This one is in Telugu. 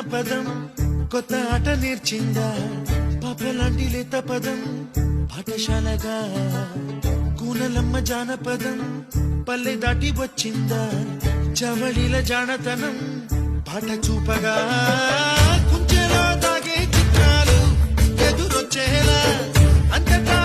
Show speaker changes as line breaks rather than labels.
జానపదం కొత్త ఆట నేర్చిందా పాపలాంటి లేత పదం పాఠశాలగా కూనలమ్మ జానపదం పల్లె దాటి వచ్చిందా చవళిల జానతనం పాట చూపగా కుంచెలో దాగే చిత్రాలు ఎదురొచ్చేలా అంతటా